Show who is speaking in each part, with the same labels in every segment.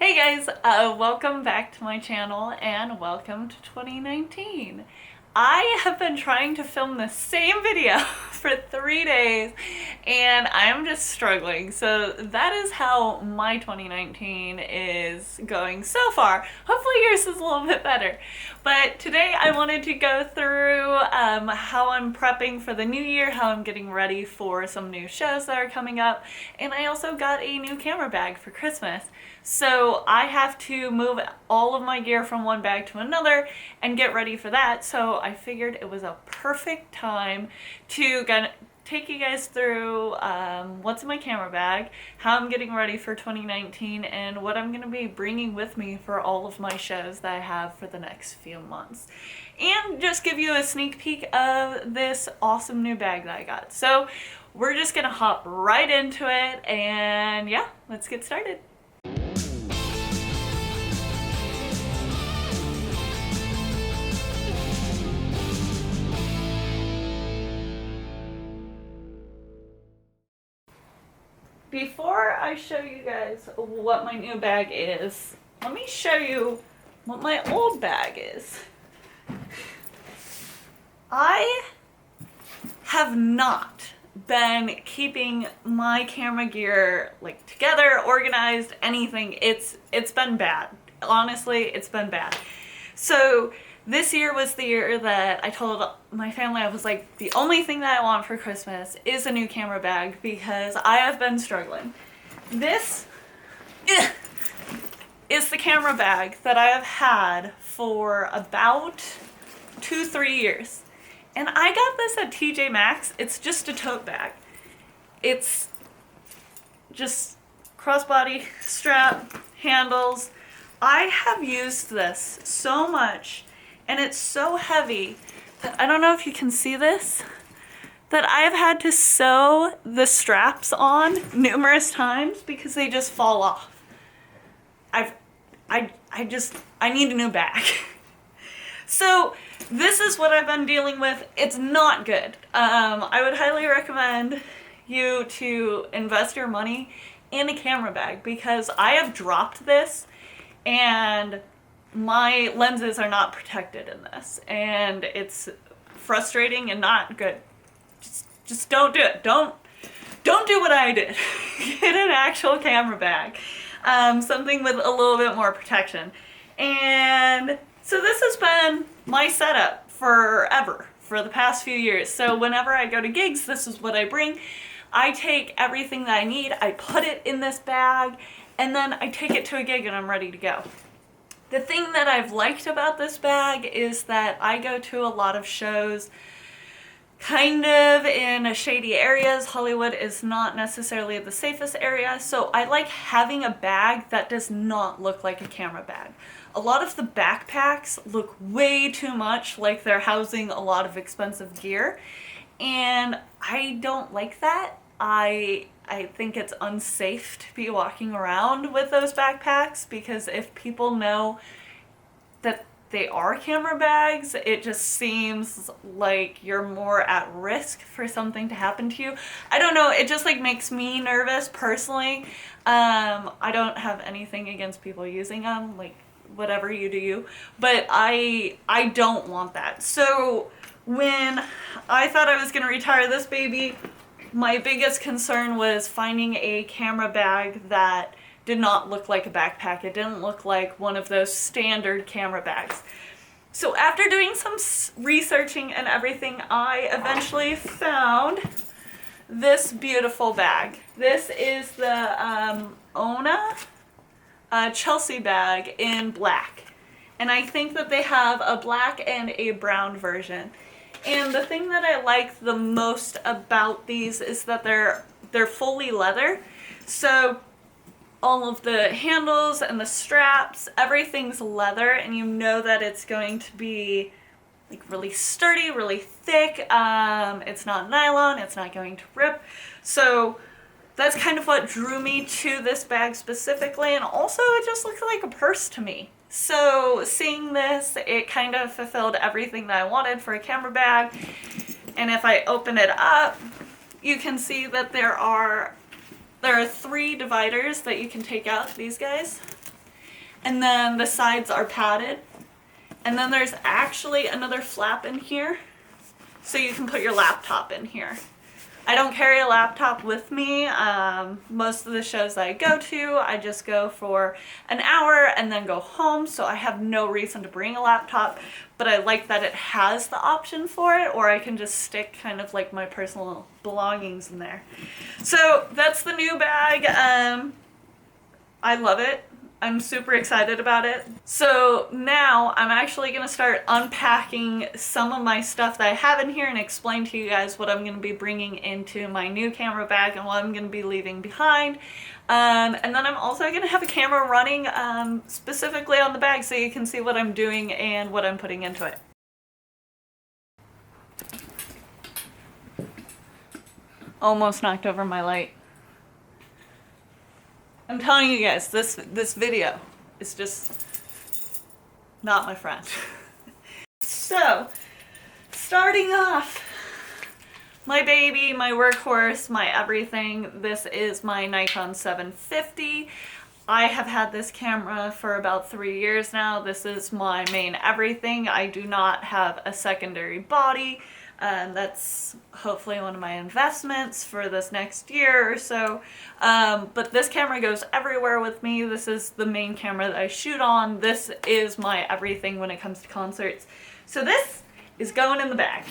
Speaker 1: Hey guys, welcome back to my channel and welcome to 2019. I have been trying to film the same video for 3 days and I'm just struggling. So that is how my 2019 is going so far. Hopefully yours is a little bit better. But today I wanted to go through how I'm prepping for the new year, how I'm getting ready for some new shows that are coming up, and I also got a new camera bag for Christmas. So I have to move all of my gear from one bag to another and get ready for that. So I figured it was a perfect time to take you guys through what's in my camera bag, how I'm getting ready for 2019, and what I'm going to be bringing with me for all of my shows that I have for the next few months. And just give you a sneak peek of this awesome new bag that I got. So we're just going to hop right into it, and yeah, let's get started. Before I show you guys what my new bag is, let me show you what my old bag is. I have not been keeping my camera gear like together, organized, anything. It's been bad. Honestly, it's been bad. So this year was the year that I told my family, I was like, the only thing that I want for Christmas is a new camera bag because I have been struggling. This is the camera bag that I have had for about 2-3 years. And I got this at TJ Maxx. It's just a tote bag. It's just crossbody, strap, handles. I have used this so much, and it's so heavy that I don't know if you can see this, that I have had to sew the straps on numerous times because they just fall off. I need a new bag. So this is what I've been dealing with. It's not good. I would highly recommend you to invest your money in a camera bag because I have dropped this and my lenses are not protected in this, and it's frustrating and not good. Just don't do it. Don't do what I did. Get an actual camera bag, something with a little bit more protection. And so this has been my setup forever, for the past few years. So whenever I go to gigs, this is what I bring. I take everything that I need, I put it in this bag, and then I take it to a gig and I'm ready to go. The thing that I've liked about this bag is that I go to a lot of shows kind of in shady areas. Hollywood is not necessarily the safest area, so I like having a bag that does not look like a camera bag. A lot of the backpacks look way too much like they're housing a lot of expensive gear, and I don't like that. I think it's unsafe to be walking around with those backpacks because if people know that they are camera bags, it just seems like you're more at risk for something to happen to you. I don't know, it just like makes me nervous personally. I don't have anything against people using them, like whatever you do you, but I don't want that. So when I thought I was gonna retire this baby, my biggest concern was finding a camera bag that did not look like a backpack. It didn't look like one of those standard camera bags. So after doing some researching and everything, I eventually found this beautiful bag. This is the ONA Chelsea bag in black. And I think that they have a black and a brown version. And the thing that I like the most about these is that they're fully leather. So all of the handles and the straps, everything's leather, and you know that it's going to be like really sturdy, really thick. It's not nylon, it's not going to rip. So that's kind of what drew me to this bag specifically, and also it just looks like a purse to me. So seeing this, it kind of fulfilled everything that I wanted for a camera bag. And if I open it up, you can see that there are 3 dividers that you can take out, these guys. And then the sides are padded. And then there's actually another flap in here, so you can put your laptop in here. I don't carry a laptop with me. Most of the shows that I go to, I just go for an hour and then go home, so I have no reason to bring a laptop, but I like that it has the option for it, or I can just stick kind of like my personal belongings in there. So that's the new bag. I love it. I'm super excited about it. So now I'm actually gonna start unpacking some of my stuff that I have in here and explain to you guys what I'm gonna be bringing into my new camera bag and what I'm gonna be leaving behind. And then I'm also gonna have a camera running specifically on the bag so you can see what I'm doing and what I'm putting into it. Almost knocked over my light. I'm telling you guys, this video is just not my friend. So, starting off, my baby, my workhorse, my everything. This is my Nikon 750. I have had this camera for about 3 years now. This is my main everything. I do not have a secondary body. That's hopefully one of my investments for this next year or so. But this camera goes everywhere with me. This is the main camera that I shoot on. This is my everything when it comes to concerts. So this is going in the bag.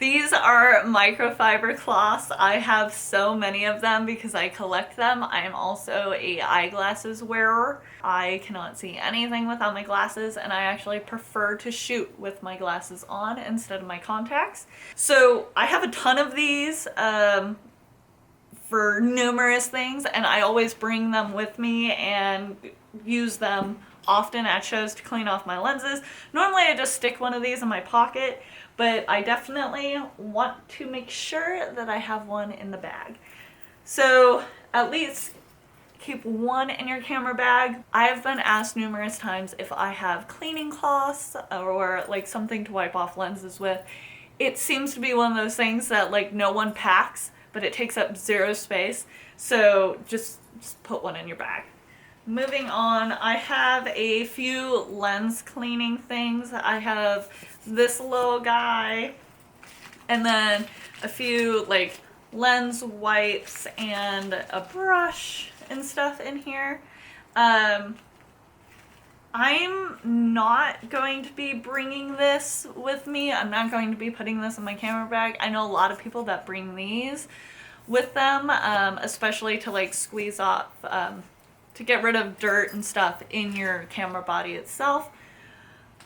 Speaker 1: These are microfiber cloths. I have so many of them because I collect them. I am also a eyeglasses wearer. I cannot see anything without my glasses, and I actually prefer to shoot with my glasses on instead of my contacts. So I have a ton of these for numerous things, and I always bring them with me and use them often at shows to clean off my lenses. Normally I just stick one of these in my pocket, but I definitely want to make sure that I have one in the bag. So at least keep one in your camera bag. I have been asked numerous times if I have cleaning cloths or like something to wipe off lenses with. It seems to be one of those things that like no one packs, but it takes up zero space. So just put one in your bag. Moving on, I have a few lens cleaning things. I have this little guy, and then a few like lens wipes and a brush and stuff in here. I'm not going to be bringing this with me. I'm not going to be putting this in my camera bag. I know a lot of people that bring these with them, especially to like squeeze off to get rid of dirt and stuff in your camera body itself.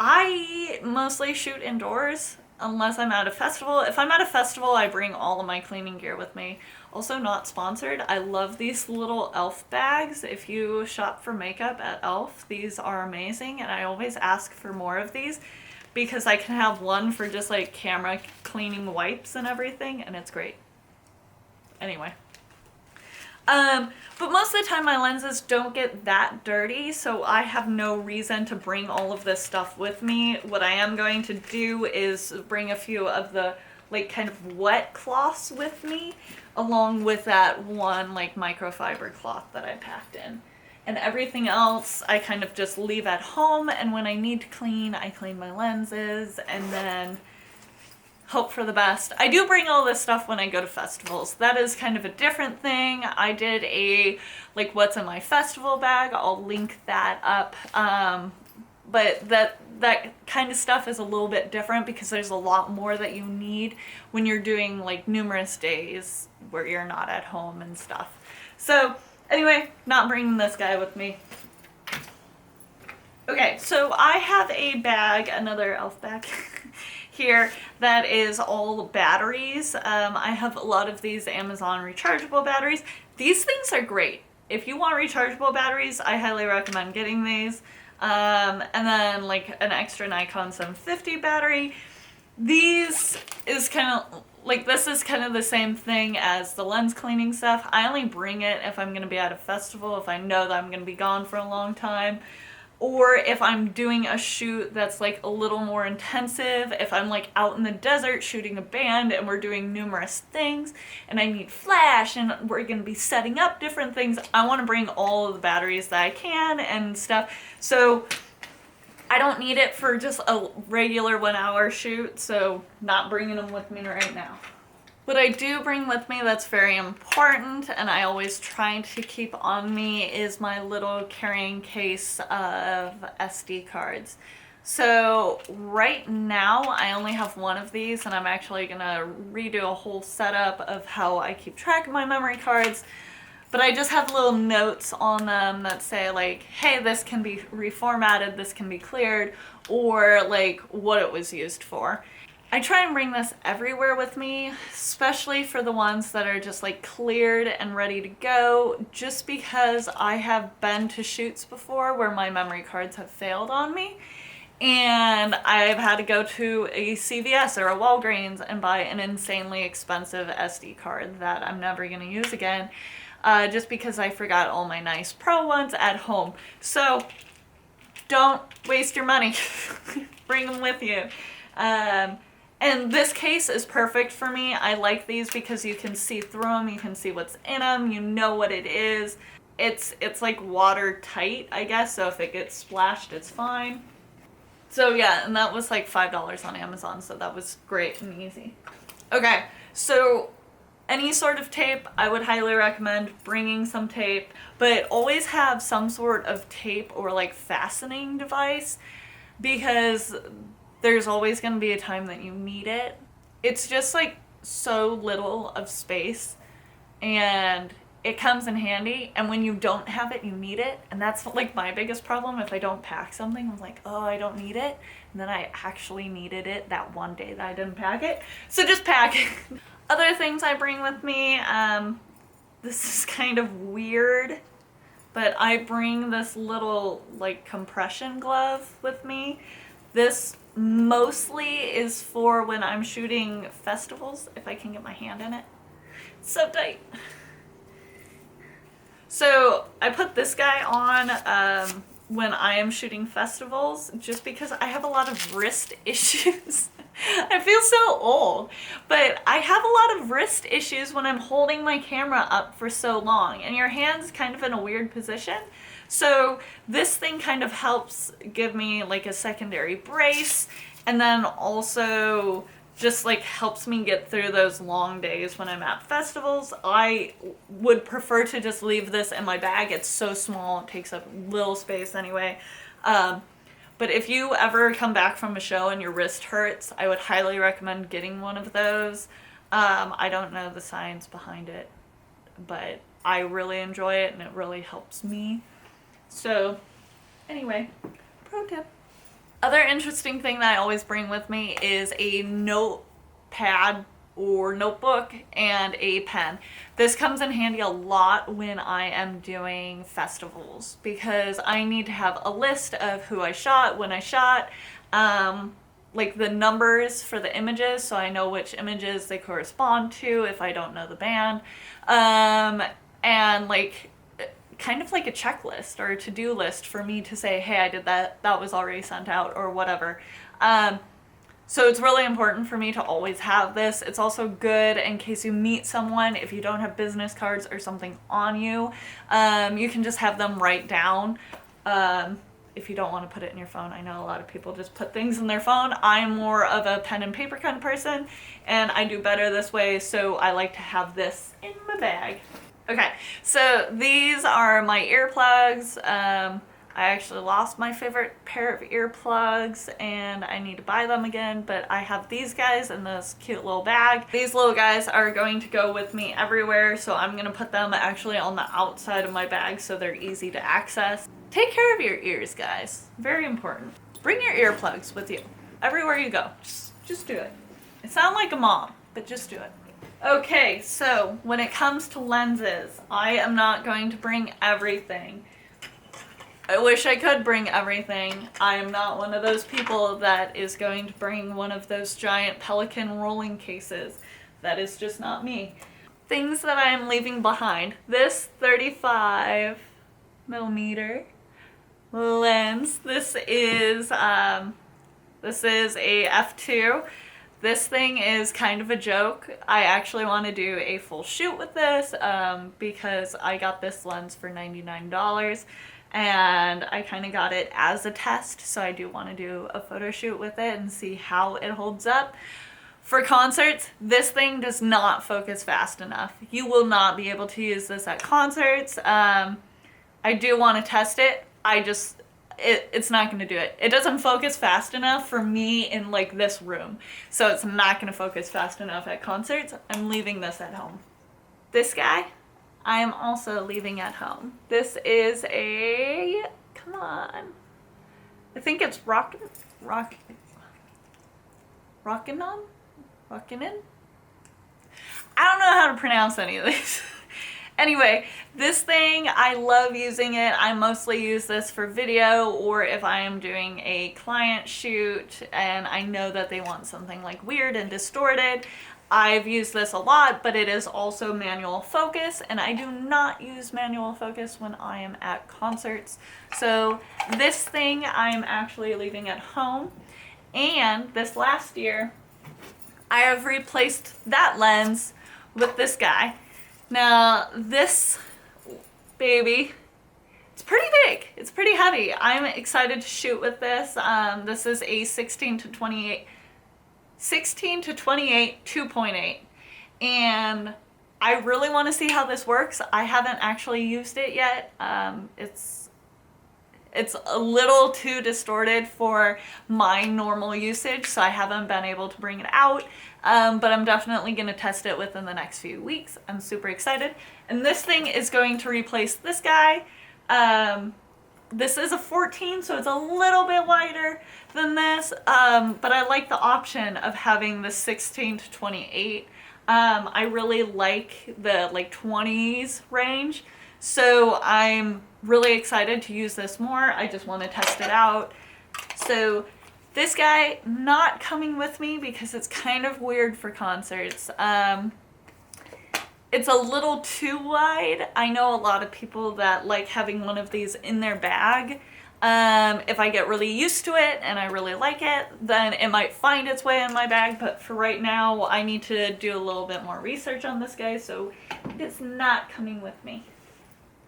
Speaker 1: I mostly shoot indoors unless I'm at a festival. If I'm at a festival, I bring all of my cleaning gear with me. Also not sponsored. I love these little e.l.f. bags. If you shop for makeup at e.l.f., these are amazing, and I always ask for more of these because I can have one for just like camera cleaning wipes and everything, and it's great. Anyway. But most of the time my lenses don't get that dirty, so I have no reason to bring all of this stuff with me. What I am going to do is bring a few of the like kind of wet cloths with me, along with that one like microfiber cloth that I packed in. And everything else I kind of just leave at home, and when I need to clean, I clean my lenses and then hope for the best. I do bring all this stuff when I go to festivals. That is kind of a different thing. I did a like what's in my festival bag. I'll link that up. But that kind of stuff is a little bit different because there's a lot more that you need when you're doing like numerous days where you're not at home and stuff. So anyway, not bringing this guy with me. Okay, so I have a bag, another e.l.f. bag here that is all batteries. I have a lot of these Amazon rechargeable batteries. These things are great. If you want rechargeable batteries, I highly recommend getting these. And then like an extra Nikon 750 battery. These is kind of like, this is kind of the same thing as the lens cleaning stuff. I only bring it if I'm going to be at a festival, if I know that I'm going to be gone for a long time. or if I'm doing a shoot that's like a little more intensive, if I'm like out in the desert shooting a band and we're doing numerous things and I need flash and we're gonna be setting up different things, I wanna bring all of the batteries that I can and stuff. So I don't need it for just a regular 1 hour shoot, so not bringing them with me right now. What I do bring with me that's very important and I always try to keep on me is my little carrying case of SD cards. So right now I only have one of these and I'm actually gonna redo a whole setup of how I keep track of my memory cards. But I just have little notes on them that say like, hey, this can be reformatted, this can be cleared, or like what it was used for. I try and bring this everywhere with me, especially for the ones that are just like cleared and ready to go, just because I have been to shoots before where my memory cards have failed on me. And I've had to go to a CVS or a Walgreens and buy an insanely expensive SD card that I'm never going to use again, just because I forgot all my nice pro ones at home. So don't waste your money. Bring them with you. And this case is perfect for me. I like these because you can see through them, you can see what's in them, you know what it is. It's like watertight, I guess, so if it gets splashed, it's fine. So yeah, and that was like $5 on Amazon, so that was great and easy. Okay, so any sort of tape, I would highly recommend bringing some tape, but always have some sort of tape or like fastening device, because there's always going to be a time that you need it. It's just like so little of space and it comes in handy, and when you don't have it, you need it. And that's like my biggest problem. If I don't pack something, I'm like, oh, I don't need it. And then I actually needed it that one day that I didn't pack it. So just pack it. Other things I bring with me, this is kind of weird, but I bring this little like compression glove with me. This mostly is for when I'm shooting festivals, if I can get my hand in it. It's so tight. So I put this guy on when I am shooting festivals, just because I have a lot of wrist issues. I feel so old, but I have a lot of wrist issues when I'm holding my camera up for so long, and your hand's kind of in a weird position. So this thing kind of helps give me like a secondary brace, and then also just like helps me get through those long days when I'm at festivals. I would prefer to just leave this in my bag. It's so small, it takes up little space anyway. But if you ever come back from a show and your wrist hurts, I would highly recommend getting one of those. I don't know the science behind it, but I really enjoy it and it really helps me. So anyway, pro tip. Other interesting thing that I always bring with me is a notepad or notebook and a pen. This comes in handy a lot when I am doing festivals, because I need to have a list of who I shot, when I shot, like the numbers for the images, so I know which images they correspond to if I don't know the band, and like kind of like a checklist or a to-do list for me to say, hey, I did that, that was already sent out, or whatever. So it's really important for me to always have this. It's also good in case you meet someone, if you don't have business cards or something on you, you can just have them write down. If you don't want to put it in your phone. I know a lot of people just put things in their phone. I'm more of a pen and paper kind of person, and I do better this way, so I like to have this in my bag. Okay, so these are my earplugs. I actually lost my favorite pair of earplugs and I need to buy them again, but I have these guys in this cute little bag. These little guys are going to go with me everywhere, so I'm gonna put them actually on the outside of my bag so they're easy to access. Take care of your ears, guys. Very important. Bring your earplugs with you everywhere you go. Just do it. I sound like a mom, but just do it. Okay, so when it comes to lenses, I am not going to bring everything. I wish I could bring everything. I am not one of those people that is going to bring one of those giant Pelican rolling cases. That is just not me. Things that I am leaving behind. This 35mm lens. This is a f2. This thing is kind of a joke. I actually want to do a full shoot with this because I got this lens for $99 and I kind of got it as a test, so I do want to do a photo shoot with it and see how it holds up. For concerts, this thing does not focus fast enough. You will not be able to use this at concerts. I do want to test it. It's not going to do it. It doesn't focus fast enough for me in like this room. So it's not going to focus fast enough at concerts. I'm leaving this at home. This guy, I am also leaving at home. This is a, come on. I think it's Rockin' I don't know how to pronounce any of these. Anyway, this thing, I love using it. I mostly use this for video or if I am doing a client shoot and I know that they want something like weird and distorted. I've used this a lot, but it is also manual focus, and I do not use manual focus when I am at concerts. So this thing I'm actually leaving at home. And this last year, I have replaced that lens with this guy. Now, this baby, it's pretty big. It's pretty heavy. I'm excited to shoot with this. This is a 16 to 28 2.8. And I really want to see how this works. I haven't actually used it yet. It's a little too distorted for my normal usage, so I haven't been able to bring it out, but I'm definitely going to test it within the next few weeks. I'm super excited. And this thing is going to replace this guy. This is a 14, so it's a little bit wider than this, but I like the option of having the 16 to 28. I really like the 20s range, so I'm really excited to use this more. I just want to test it out. So this guy not coming with me because it's kind of weird for concerts. It's a little too wide. I know a lot of people that like having one of these in their bag. If I get really used to it and I really like it, then it might find its way in my bag, but for right now I need to do a little bit more research on this guy, so it's not coming with me.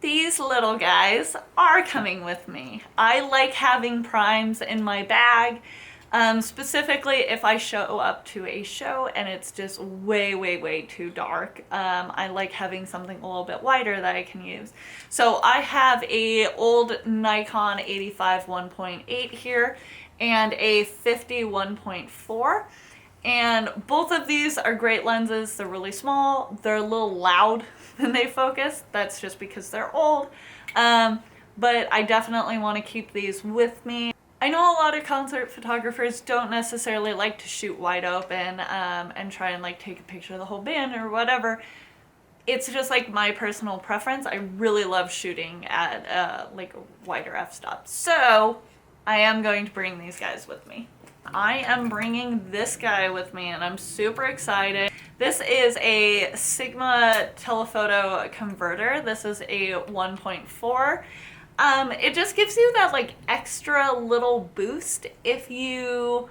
Speaker 1: These little guys are coming with me. I like having primes in my bag, specifically if I show up to a show and it's just way too dark. I like having something a little bit wider that I can use. So I have a old Nikon 85 1.8 here and a 50 1.4. And both of these are great lenses. They're really small. They're a little loud when they focus. That's just because they're old. But I definitely want to keep these with me. I know a lot of concert photographers don't necessarily like to shoot wide open and try and take a picture of the whole band or whatever. It's just my personal preference. I really love shooting at a wider f-stop. So I am going to bring these guys with me. I am bringing this guy with me and I'm super excited. This is a Sigma telephoto converter. This is a 1.4. It just gives you that extra little boost if you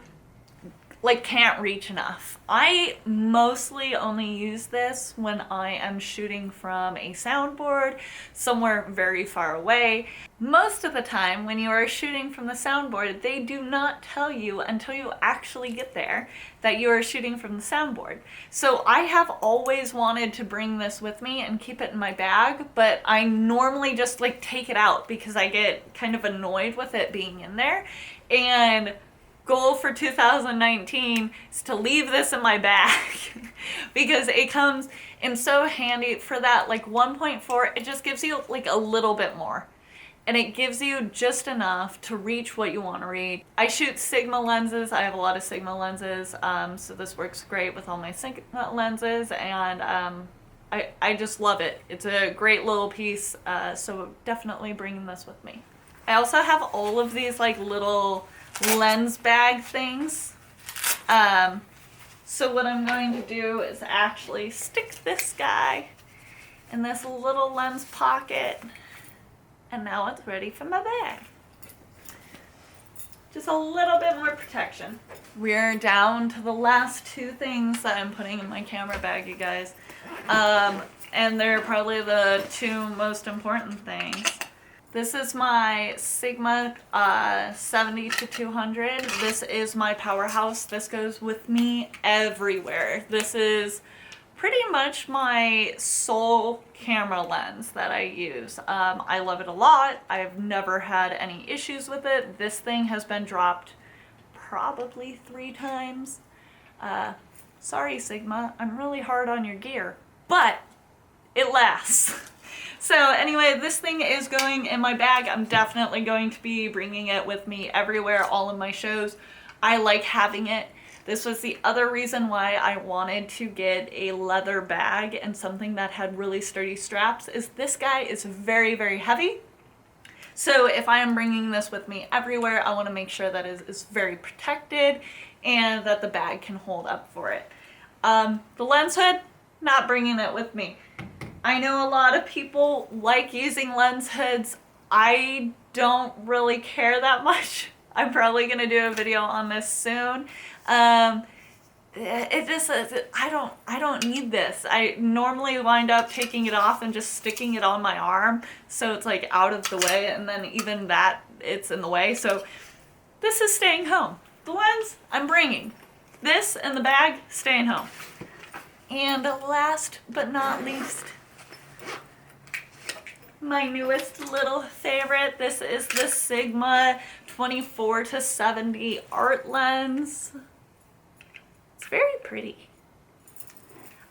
Speaker 1: can't reach enough. I mostly only use this when I am shooting from a soundboard somewhere very far away. Most of the time when you are shooting from the soundboard, they do not tell you until you actually get there that you are shooting from the soundboard. So I have always wanted to bring this with me and keep it in my bag, but I normally just take it out because I get kind of annoyed with it being in there. And goal for 2019 is to leave this in my bag because it comes in so handy for that 1.4. It just gives you a little bit more, and it gives you just enough to reach what you want to reach. I shoot Sigma lenses. I have a lot of Sigma lenses, so this works great with all my Sigma lenses, and I just love it. It's a great little piece, so definitely bringing this with me. I also have all of these little lens bag things. So what I'm going to do is actually stick this guy in this little lens pocket, and now it's ready for my bag. just a little bit more protection. We're down to the last two things that I'm putting in my camera bag, you guys. And they're probably the two most important things. This is my Sigma 70 to 200. This is my powerhouse. This goes with me everywhere. This is pretty much my sole camera lens that I use. I love it a lot. I've never had any issues with it. This thing has been dropped probably 3 times. Sorry, Sigma, I'm really hard on your gear, but it lasts. So anyway, this thing is going in my bag. I'm definitely going to be bringing it with me everywhere, all of my shows. I like having it. This was the other reason why I wanted to get a leather bag and something that had really sturdy straps, is this guy is very, very heavy. So if I am bringing this with me everywhere, I want to make sure that it is very protected and that the bag can hold up for it. The lens hood, not bringing it with me. I know a lot of people like using lens hoods. I don't really care that much. I'm probably going to do a video on this soon. It just, I don't need this. I normally wind up taking it off and just sticking it on my arm, so it's like out of the way, and then even that, it's in the way. So this is staying home. The lens, I'm bringing. This and the bag, staying home. And last but not least, my newest little favorite. This is the Sigma 24 to 70 art lens. It's very pretty.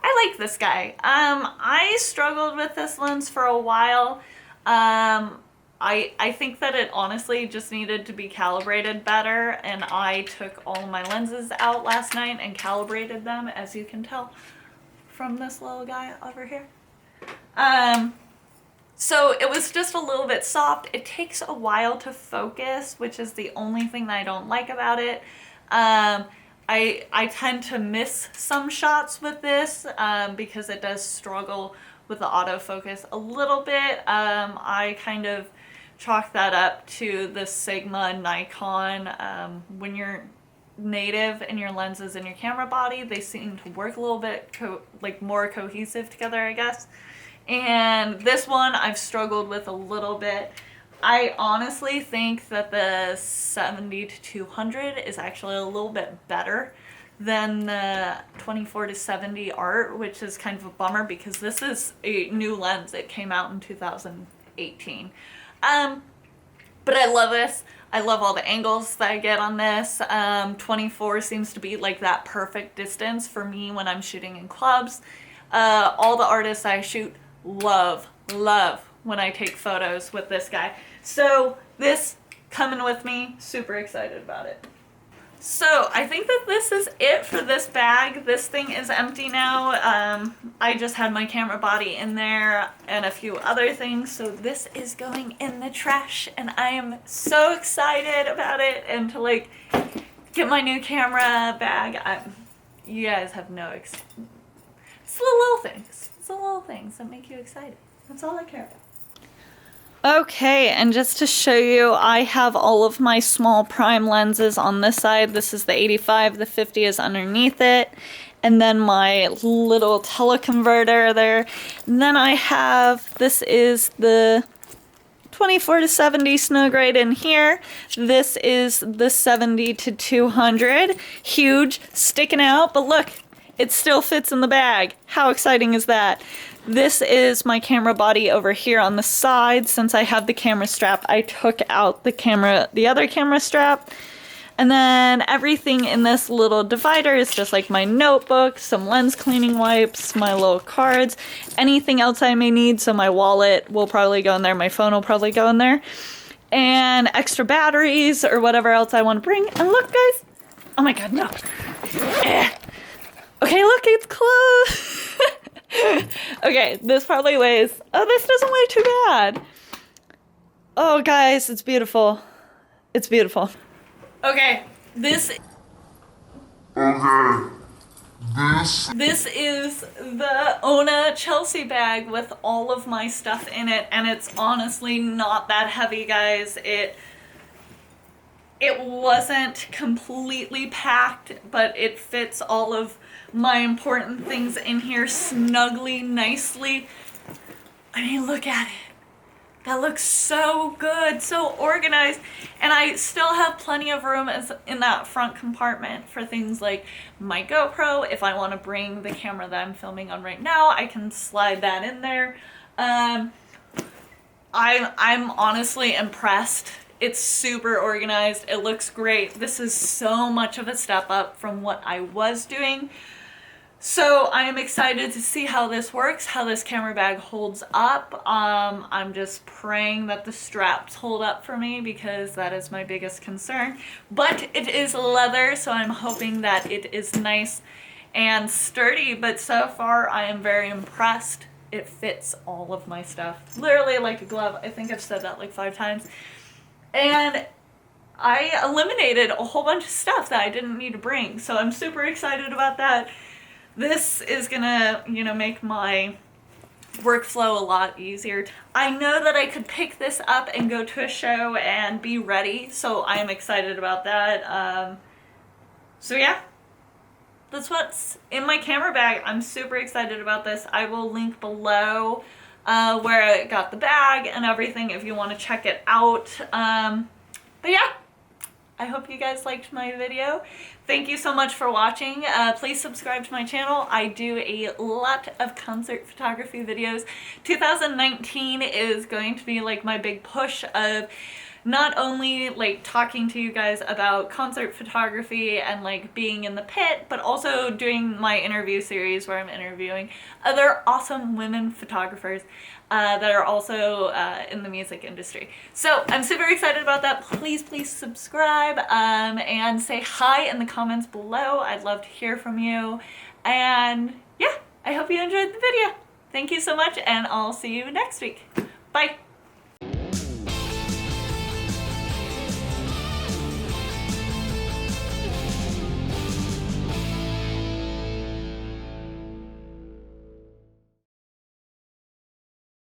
Speaker 1: I like this guy. I struggled with this lens for a while. I think that it honestly just needed to be calibrated better, and I took all of my lenses out last night and calibrated them, as you can tell from this little guy over here. So it was just a little bit soft. It takes a while to focus, which is the only thing that I don't like about it. I tend to miss some shots with this because it does struggle with the autofocus a little bit. I kind of chalk that up to the Sigma Nikon. When you're native in your lenses and your camera body, they seem to work a little bit more cohesive together, I guess. And this one I've struggled with a little bit. I honestly think that the 70 to 200 is actually a little bit better than the 24 to 70 art, which is kind of a bummer because this is a new lens. It came out in 2018. But I love this. I love all the angles that I get on this. 24 seems to be like that perfect distance for me when I'm shooting in clubs. All the artists I shoot love when I take photos with this guy. So this coming with me, super excited about it. So I think that this is it for this bag. This thing is empty now. I just had my camera body in there and a few other things. So this is going in the trash, and I am so excited about it and to like get my new camera bag. You guys have no it's the little things. It's the little things that make you excited. That's all I care about. Okay, and just to show you, I have all of my small prime lenses on this side. This is the 85, the 50 is underneath it, and then my little teleconverter there. And then I have, this is the 24 to 70 snug right in here. This is the 70 to 200, huge, sticking out, but look, it still fits in the bag. How exciting is that? This is my camera body over here on the side. Since I have the camera strap, I took out the other camera strap. And then everything in this little divider is just like my notebook, some lens cleaning wipes, my little cards, anything else I may need. So my wallet will probably go in there, my phone will probably go in there, and extra batteries or whatever else I want to bring. And look, guys, oh my god, no. Okay, look, it's closed. Okay, this probably weighs, oh, this doesn't weigh too bad. Oh, guys, it's beautiful. It's beautiful. Okay, this is the ONA Chelsea bag with all of my stuff in it, and it's honestly not that heavy, guys. It wasn't completely packed, but it fits all of my important things in here snugly, nicely. I mean, look at it. That looks so good, so organized, and I still have plenty of room in that front compartment for things like my GoPro. If I want to bring the camera that I'm filming on right now, I can slide that in there. I'm honestly impressed. It's super organized. It looks great. This is so much of a step up from what I was doing. So I am excited to see how this works, how this camera bag holds up. I'm just praying that the straps hold up for me because that is my biggest concern. But it is leather, so I'm hoping that it is nice and sturdy. But so far I am very impressed. It fits all of my stuff. Literally like a glove. I think I've said that like 5 times. And I eliminated a whole bunch of stuff that I didn't need to bring. So I'm super excited about that. This is gonna, make my workflow a lot easier. I know that I could pick this up and go to a show and be ready, so I am excited about that. So yeah, that's what's in my camera bag. I'm super excited about this. I will link below where I got the bag and everything if you want to check it out. But yeah, I hope you guys liked my video. Thank you so much for watching. Please subscribe to my channel. I do a lot of concert photography videos. 2019 is going to be like my big push of not only like talking to you guys about concert photography and like being in the pit, but also doing my interview series where I'm interviewing other awesome women photographers that are also in the music industry. So I'm super excited about that. Please subscribe and say hi in the comments below. I'd love to hear from you. And yeah, I hope you enjoyed the video. Thank you so much, and I'll see you next week. Bye.